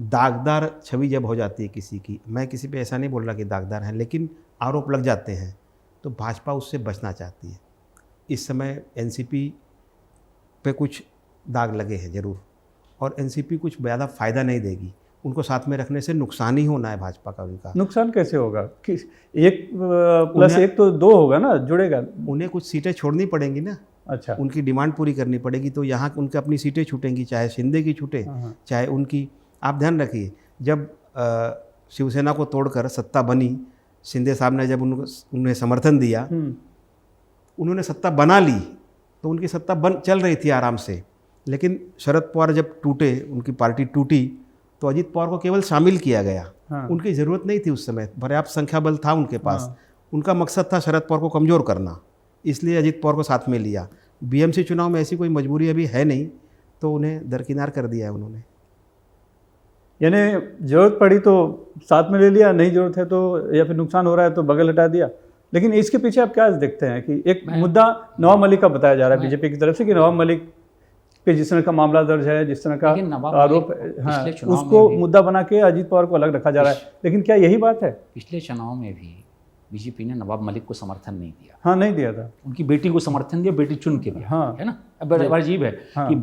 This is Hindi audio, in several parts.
दागदार छवि जब हो जाती है किसी की, मैं किसी पे ऐसा नहीं बोल रहा कि दागदार है, लेकिन आरोप लग जाते हैं तो भाजपा उससे बचना चाहती है। इस समय एनसीपी पे कुछ दाग लगे हैं ज़रूर, और एनसीपी कुछ ज़्यादा फ़ायदा नहीं देगी। उनको साथ में रखने से नुकसान ही होना है भाजपा का उनका। नुकसान कैसे होगा? एक प्लस एक तो 2 होगा ना, जुड़ेगा। उन्हें कुछ सीटें छोड़नी पड़ेंगी ना। अच्छा। उनकी डिमांड पूरी करनी पड़ेगी, तो यहाँ उनके अपनी सीटें छूटेंगी, चाहे शिंदे की छूटे, चाहे उनकी। आप ध्यान रखिए, जब शिवसेना को तोड़कर सत्ता बनी, शिंदे साहब ने जब उन्हें समर्थन दिया, उन्होंने सत्ता बना ली, तो उनकी सत्ता चल रही थी आराम से। लेकिन शरद पवार जब टूटे, उनकी पार्टी टूटी, तो अजीत पवार को केवल शामिल किया गया। उनकी ज़रूरत नहीं थी उस समय, पर्याप्त संख्या बल था उनके पास। उनका मकसद था शरद पवार को कमज़ोर करना, इसलिए अजीत पवार को साथ में लिया। बीएमसी चुनाव में ऐसी कोई मजबूरी अभी है नहीं, तो उन्हें दरकिनार कर दिया है उन्होंने। यानी ज़रूरत पड़ी तो साथ में ले लिया, नहीं ज़रूरत है तो, या फिर नुकसान हो रहा है तो बगल हटा दिया। लेकिन इसके पीछे आप क्या देखते हैं कि एक मुद्दा नवाब मलिक का बताया जा रहा है बीजेपी की तरफ से, कि नवाब मलिक पे जिस तरह का मामला दर्ज है, जिस तरह का आरोप, हाँ, उसको मुद्दा बना के अजीत पवार को अलग रखा जा रहा है। लेकिन क्या यही बात है? पिछले चुनाव में भी बीजेपी ने नवाब मलिक को समर्थन नहीं दिया। हाँ, नहीं दिया था। उनकी बेटी को समर्थन दिया, बेटी चुन के दिया। हाँ, है ना। अब अजीब है कि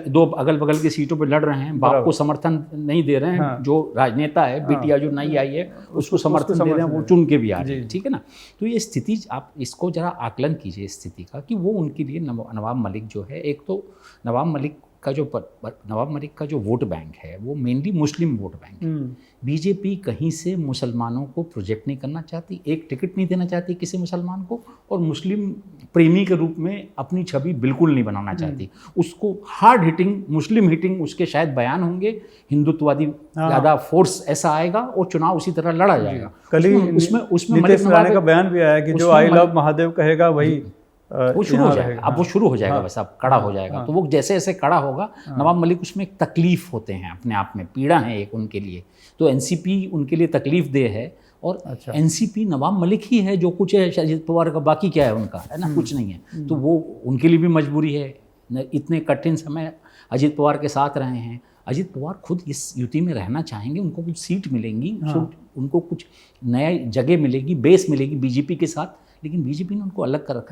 दो अगल बगल की सीटों पे लड़ रहे हैं, बाप को समर्थन नहीं दे रहे हैं। जो राजनेता है, बेटिया जो नई आई है उसको समर्थन दे रहे हैं, वो चुन के भी आ रही है। ठीक है ना। तो ये स्थिति, आप इसको जरा आकलन कीजिए इस स्थिति का, कि वो उनके लिए नवाब मलिक जो है, एक तो नवाब मलिक का जो वोट बैंक है वो मेनली मुस्लिम वोट बैंक है। बीजेपी कहीं से मुसलमानों को प्रोजेक्ट नहीं करना चाहती, एक टिकट नहीं देना चाहती किसी मुसलमान को, और मुस्लिम प्रेमी के रूप में अपनी छवि बिल्कुल नहीं बनाना चाहती। उसको हार्ड हिटिंग, मुस्लिम हिटिंग उसके शायद बयान होंगे, हिंदुत्ववादी ज़्यादा फोर्स ऐसा आएगा और चुनाव उसी तरह लड़ा जाएगा। कल ही उसमें मलिक नवाब का बयान भी आया कि जो आई लव महादेव कहेगा वही वो शुरू हो जाएगा। अब वो शुरू हो जाएगा, वैसा कड़ा हो जाएगा। तो वो जैसे जैसे कड़ा होगा, नवाब मलिक उसमें एक तकलीफ होते हैं, अपने आप में पीड़ा है एक उनके लिए। तो एनसीपी उनके लिए तकलीफ दे है, और एनसीपी नवाब मलिक ही है जो कुछ है, अजीत पवार का बाकी क्या है उनका, है ना, कुछ नहीं है। तो वो उनके लिए भी मजबूरी है, इतने कठिन समय अजीत पवार के साथ रहे हैं। अजीत पवार खुद इस युति में रहना चाहेंगे, उनको कुछ सीट मिलेंगी, उनको कुछ नया जगह मिलेगी, बेस मिलेगी बीजेपी के साथ, लेकिन बीजेपी ने उनको अलग कर रखा।